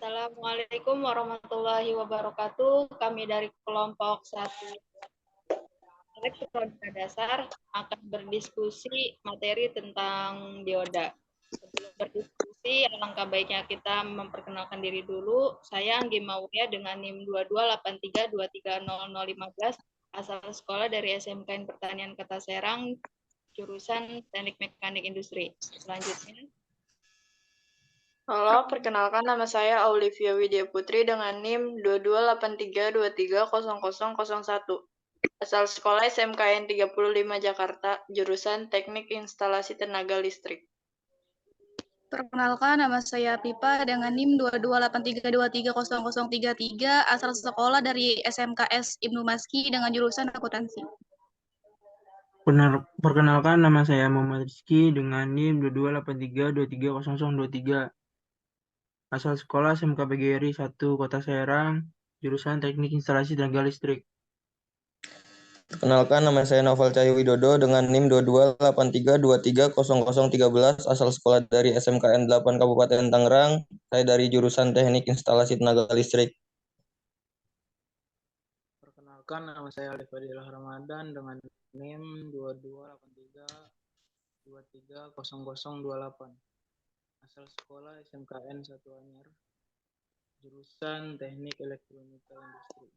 Assalamualaikum warahmatullahi wabarakatuh. Kami dari kelompok 1 Elektronika Dasar akan berdiskusi materi tentang dioda. Sebelum berdiskusi, alangkah baiknya kita memperkenalkan diri dulu. Saya Anggi Mauya dengan NIM 2283230015, asal sekolah dari SMKN Pertanian Kota Serang, jurusan Teknik Mekanik Industri. Selanjutnya, Halo, perkenalkan nama saya Olivia Widya Putri dengan NIM 2283230001. Asal sekolah SMKN 35 Jakarta, jurusan Teknik Instalasi Tenaga Listrik. Perkenalkan, nama saya Pipa dengan NIM 2283230033, asal sekolah dari SMKS Ibnu Maski dengan jurusan akuntansi. Perkenalkan, nama saya Muhammad Rizky dengan NIM 2283230023, asal sekolah SMK PGRI 1 Kota Serang, jurusan Teknik Instalasi Tenaga Listrik. Perkenalkan, nama saya Novel Cahyo Widodo dengan NIM 2283230013, asal sekolah dari SMKN 8 Kabupaten Tangerang. Saya dari jurusan Teknik Instalasi Tenaga Listrik. Perkenalkan, nama saya Alif Fadilah Ramadan dengan NIM 2283230028, asal sekolah SMKN 1 Anyar, jurusan Teknik Elektronika Industri.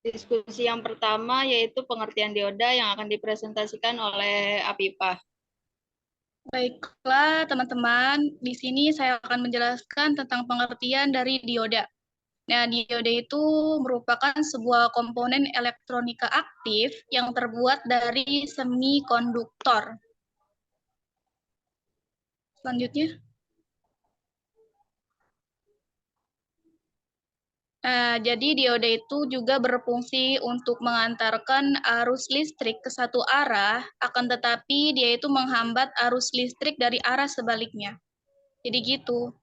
diskusi yang pertama yaitu pengertian dioda yang akan dipresentasikan oleh Apipah. Baiklah, teman-teman, di sini saya akan menjelaskan tentang pengertian dari dioda. Nah, dioda itu merupakan sebuah komponen elektronika aktif yang terbuat dari semikonduktor. Selanjutnya. Jadi dioda itu juga berfungsi untuk mengantarkan arus listrik ke satu arah, akan tetapi dia itu menghambat arus listrik dari arah sebaliknya. Jadi gitu.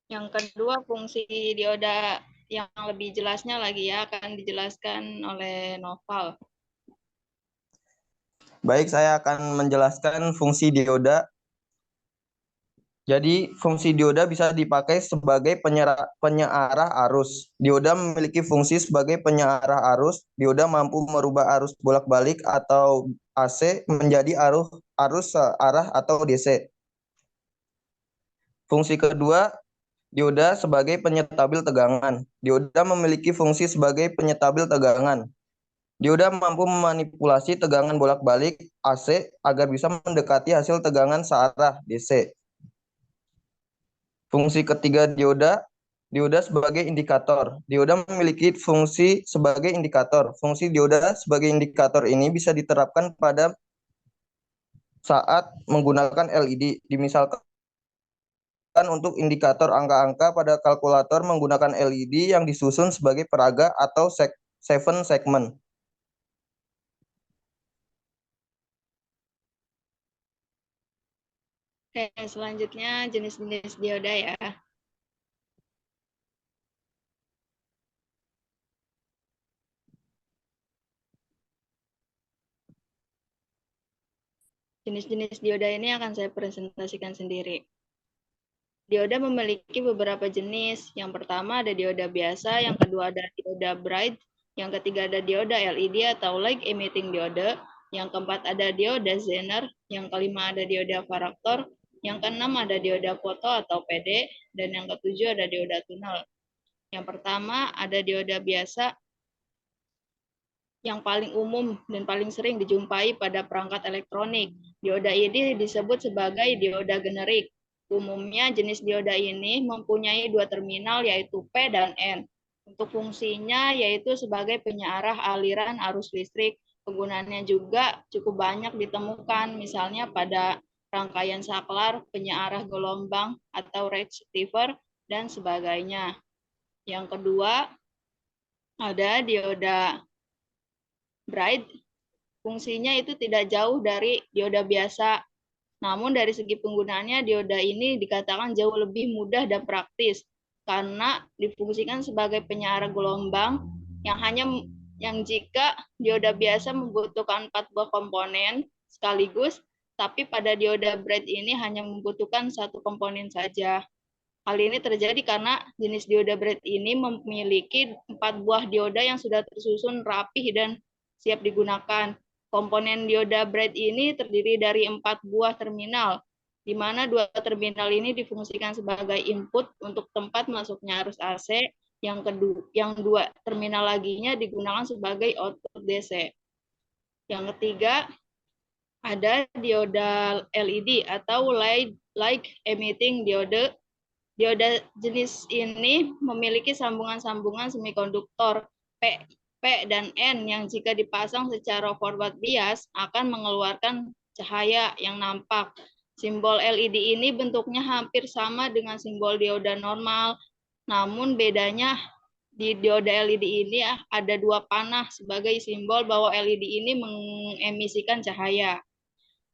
Yang kedua, fungsi dioda yang lebih jelasnya lagi ya akan dijelaskan oleh Noval. Baik, saya akan menjelaskan fungsi dioda. Jadi, fungsi dioda bisa dipakai sebagai penyearah arus. Dioda memiliki fungsi sebagai penyearah arus. Dioda mampu merubah arus bolak-balik atau AC menjadi arus searah atau DC. Fungsi kedua, dioda sebagai penyetabil tegangan. Dioda memiliki fungsi sebagai penyetabil tegangan. Dioda mampu memanipulasi tegangan bolak-balik AC agar bisa mendekati hasil tegangan searah DC. Fungsi ketiga dioda, dioda sebagai indikator. Dioda memiliki fungsi sebagai indikator. Fungsi dioda sebagai indikator ini bisa diterapkan pada saat menggunakan LED. Dimisalkan untuk indikator angka-angka pada kalkulator menggunakan LED yang disusun sebagai peraga atau 7 segment. Oke, selanjutnya jenis-jenis dioda ya. Jenis-jenis dioda ini akan saya presentasikan sendiri. Dioda memiliki beberapa jenis. Yang pertama ada dioda biasa, yang kedua ada dioda bright, yang ketiga ada dioda LED atau light emitting diode, yang keempat ada dioda Zener, yang kelima ada dioda varaktor, yang keenam ada dioda foto atau PD, dan yang ketujuh ada dioda tunnel. Yang pertama ada dioda biasa, yang paling umum dan paling sering dijumpai pada perangkat elektronik. Dioda ini disebut sebagai dioda generik. Umumnya jenis dioda ini mempunyai dua terminal yaitu P dan N. Untuk fungsinya yaitu sebagai penyearah aliran arus listrik. Penggunaannya juga cukup banyak ditemukan, misalnya pada rangkaian saklar, penyearah gelombang atau receiver, dan sebagainya. Yang kedua, ada dioda bright. Fungsinya itu tidak jauh dari dioda biasa. Namun dari segi penggunaannya, dioda ini dikatakan jauh lebih mudah dan praktis karena difungsikan sebagai penyiar gelombang yang jika dioda biasa membutuhkan 4 buah komponen sekaligus, tapi pada dioda bright ini hanya membutuhkan 1 komponen saja. Hal ini terjadi karena jenis dioda bright ini memiliki 4 buah dioda yang sudah tersusun rapih dan siap digunakan. Komponen dioda bright ini terdiri dari 4 buah terminal, di mana 2 terminal ini difungsikan sebagai input untuk tempat masuknya arus AC, yang 2 terminal laginya digunakan sebagai output DC. Yang ketiga, ada dioda LED atau light emitting diode. Dioda jenis ini memiliki sambungan-sambungan semikonduktor P dan N yang jika dipasang secara forward bias akan mengeluarkan cahaya yang nampak. Simbol LED ini bentuknya hampir sama dengan simbol dioda normal, namun bedanya di dioda LED ini ada 2 panah sebagai simbol bahwa LED ini mengemisikan cahaya.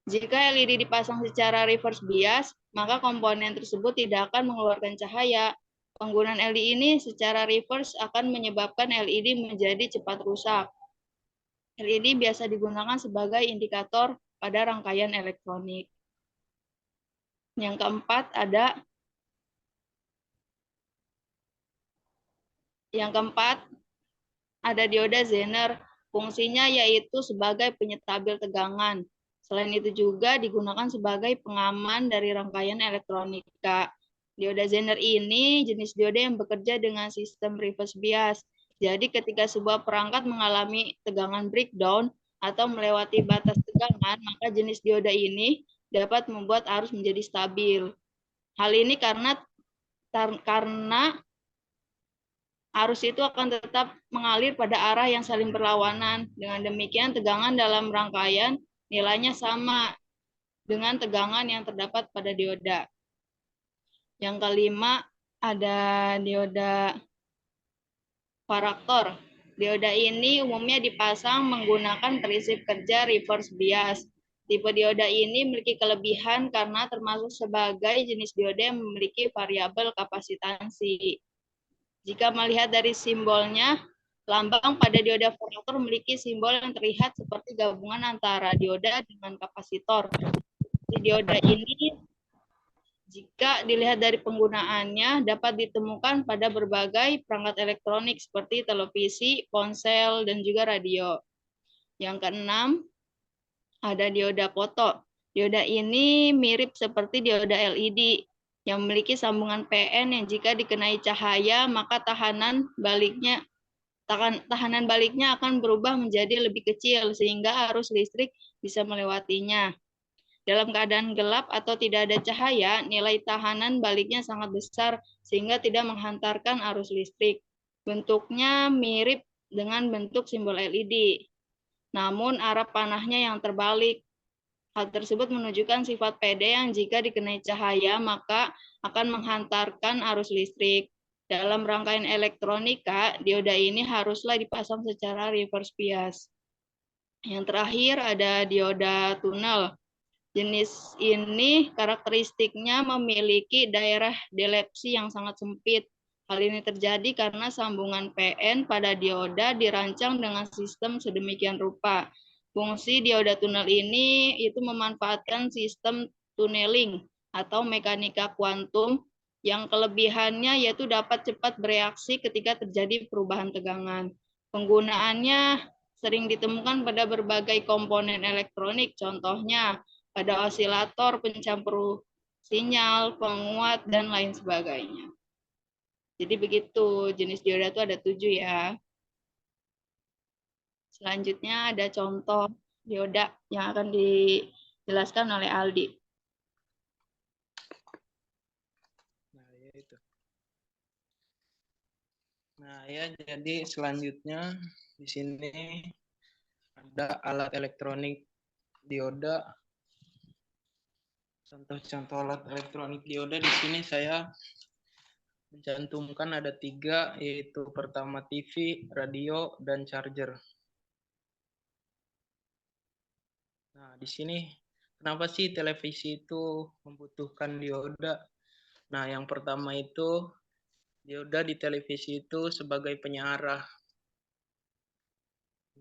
Jika LED dipasang secara reverse bias, maka komponen tersebut tidak akan mengeluarkan cahaya. Penggunaan LED ini secara reverse akan menyebabkan LED menjadi cepat rusak. LED biasa digunakan sebagai indikator pada rangkaian elektronik. Yang keempat ada dioda Zener. Fungsinya yaitu sebagai penyetabil tegangan. Selain itu juga digunakan sebagai pengaman dari rangkaian elektronika. Dioda Zener ini jenis dioda yang bekerja dengan sistem reverse bias. Jadi ketika sebuah perangkat mengalami tegangan breakdown atau melewati batas tegangan, maka jenis dioda ini dapat membuat arus menjadi stabil. Hal ini karena arus itu akan tetap mengalir pada arah yang saling berlawanan. Dengan demikian, tegangan dalam rangkaian nilainya sama dengan tegangan yang terdapat pada dioda. Yang kelima, ada dioda varaktor. Dioda ini umumnya dipasang menggunakan prinsip kerja reverse bias. Tipe dioda ini memiliki kelebihan karena termasuk sebagai jenis dioda yang memiliki variabel kapasitansi. Jika melihat dari simbolnya, lambang pada dioda varaktor memiliki simbol yang terlihat seperti gabungan antara dioda dengan kapasitor. Dioda ini, jika dilihat dari penggunaannya, dapat ditemukan pada berbagai perangkat elektronik seperti televisi, ponsel, dan juga radio. Yang keenam, ada dioda foto. Dioda ini mirip seperti dioda LED, yang memiliki sambungan PN yang jika dikenai cahaya, maka tahanan baliknya akan berubah menjadi lebih kecil, sehingga arus listrik bisa melewatinya. Dalam keadaan gelap atau tidak ada cahaya, nilai tahanan baliknya sangat besar, sehingga tidak menghantarkan arus listrik. Bentuknya mirip dengan bentuk simbol LED, namun arah panahnya yang terbalik. Hal tersebut menunjukkan sifat PD yang jika dikenai cahaya maka akan menghantarkan arus listrik. Dalam rangkaian elektronika, dioda ini haruslah dipasang secara reverse bias. Yang terakhir ada dioda tunnel. Jenis ini karakteristiknya memiliki daerah delepsi yang sangat sempit. Hal ini terjadi karena sambungan PN pada dioda dirancang dengan sistem sedemikian rupa. Fungsi dioda tunnel ini itu memanfaatkan sistem tunneling atau mekanika kuantum yang kelebihannya yaitu dapat cepat bereaksi ketika terjadi perubahan tegangan. Penggunaannya sering ditemukan pada berbagai komponen elektronik, contohnya pada osilator, pencampur sinyal, penguat, dan lain sebagainya. Jadi begitu, jenis dioda itu ada 7 ya. Selanjutnya ada contoh dioda yang akan dijelaskan oleh Aldi. Nah, ya, jadi selanjutnya di sini ada alat elektronik dioda. Contoh-contoh alat elektronik dioda di sini saya mencantumkan ada 3, yaitu pertama TV, radio, dan charger. Nah, di sini kenapa sih televisi itu membutuhkan dioda? Nah, yang pertama itu dioda di televisi itu sebagai penyearah.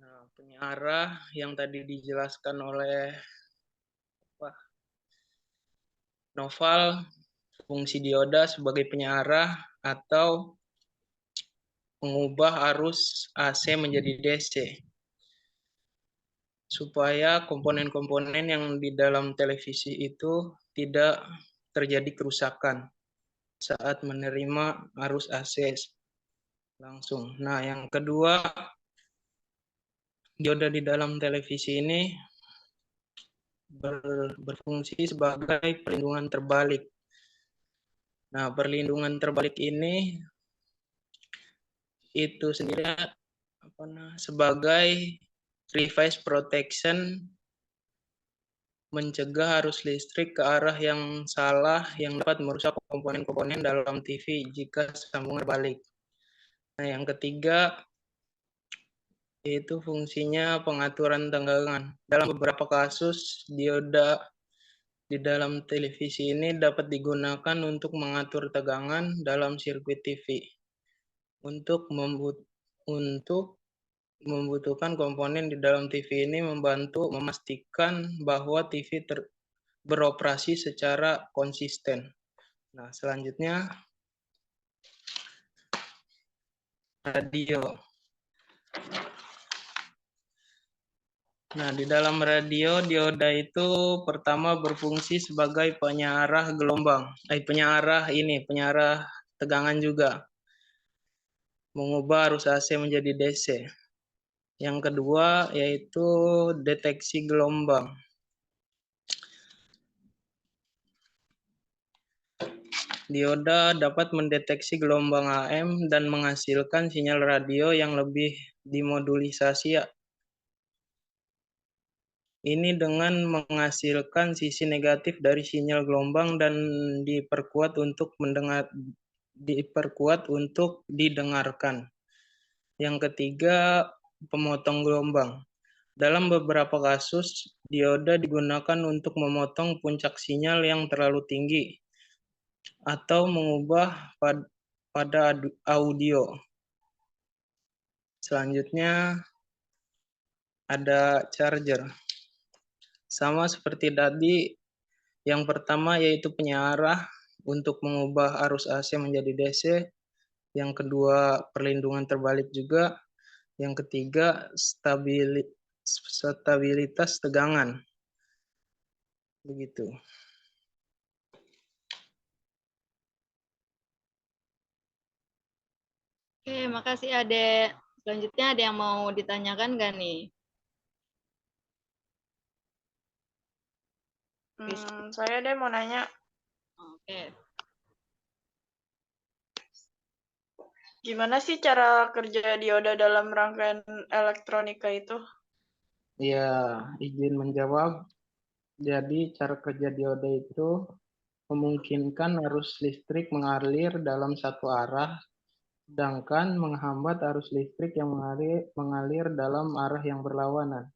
Nah, penyearah yang tadi dijelaskan oleh Noval, fungsi dioda sebagai penyearah atau mengubah arus AC menjadi DC. Supaya komponen-komponen yang di dalam televisi itu tidak terjadi kerusakan saat menerima arus AC langsung. Nah, yang kedua, dioda di dalam televisi ini berfungsi sebagai perlindungan terbalik. Nah, perlindungan terbalik ini itu sendiri sebagai reverse protection, mencegah arus listrik ke arah yang salah yang dapat merusak komponen-komponen dalam TV jika sambungan terbalik. Nah, yang ketiga yaitu fungsinya pengaturan tegangan. Dalam beberapa kasus, dioda di dalam televisi ini dapat digunakan untuk mengatur tegangan dalam sirkuit TV. Untuk membutuhkan komponen di dalam TV ini membantu memastikan bahwa TV beroperasi secara konsisten. Nah, selanjutnya radio. Nah, di dalam radio, dioda itu pertama berfungsi sebagai penyearah gelombang. Penyearah tegangan juga. Mengubah arus AC menjadi DC. Yang kedua yaitu deteksi gelombang. Dioda dapat mendeteksi gelombang AM dan menghasilkan sinyal radio yang lebih dimodulisasi. Ini dengan menghasilkan sisi negatif dari sinyal gelombang dan diperkuat untuk didengarkan. Yang ketiga, pemotong gelombang. Dalam beberapa kasus, dioda digunakan untuk memotong puncak sinyal yang terlalu tinggi atau mengubah pada audio. Selanjutnya ada charger. Sama seperti tadi, yang pertama yaitu penyearah untuk mengubah arus AC menjadi DC. Yang kedua, perlindungan terbalik juga. Yang ketiga, stabilitas tegangan. Begitu. Oke, makasih Adek. Selanjutnya ada yang mau ditanyakan nggak nih? Saya deh mau nanya, Oke. gimana sih cara kerja dioda dalam rangkaian elektronika itu? Ya, izin menjawab. Jadi cara kerja dioda itu memungkinkan arus listrik mengalir dalam satu arah, sedangkan menghambat arus listrik yang mengalir dalam arah yang berlawanan.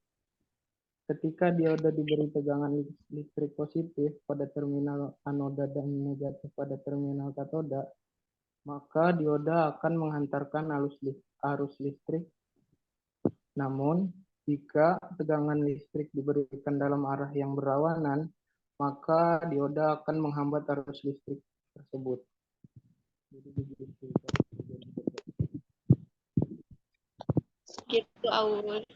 Ketika dioda diberi tegangan listrik positif pada terminal anoda dan negatif pada terminal katoda, maka dioda akan menghantarkan arus listrik. Namun, jika tegangan listrik diberikan dalam arah yang berlawanan, maka dioda akan menghambat arus listrik tersebut. Gitu, Aul.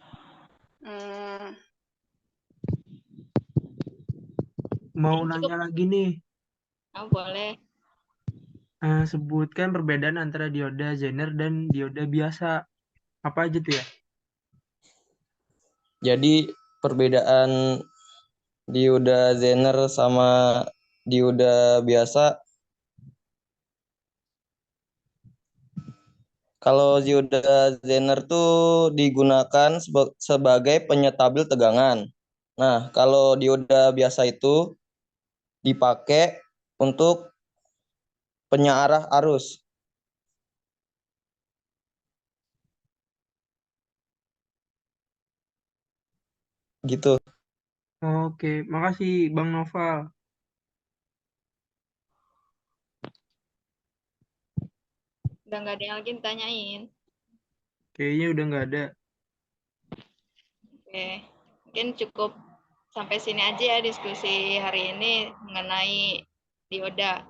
Mau nanya lagi nih. Oh, boleh. Sebutkan perbedaan antara dioda Zener dan dioda biasa. Apa aja tuh ya? Jadi perbedaan dioda Zener sama dioda biasa, kalau dioda Zener tuh digunakan sebagai penyetabil tegangan. Nah, kalau dioda biasa itu dipakai untuk penyearah arus. Gitu. Oke, makasih Bang Noval. Udah nggak ada yang lagi ditanyain. Kayaknya udah nggak ada. Oke, mungkin cukup sampai sini aja ya diskusi hari ini mengenai dioda.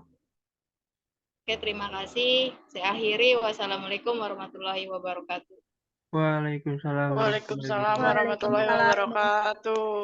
Oke, terima kasih. Saya akhiri. Wassalamualaikum warahmatullahi wabarakatuh. Waalaikumsalam warahmatullahi Waalaikumsalam wabarakatuh. warahmatullahi wabarakatuh.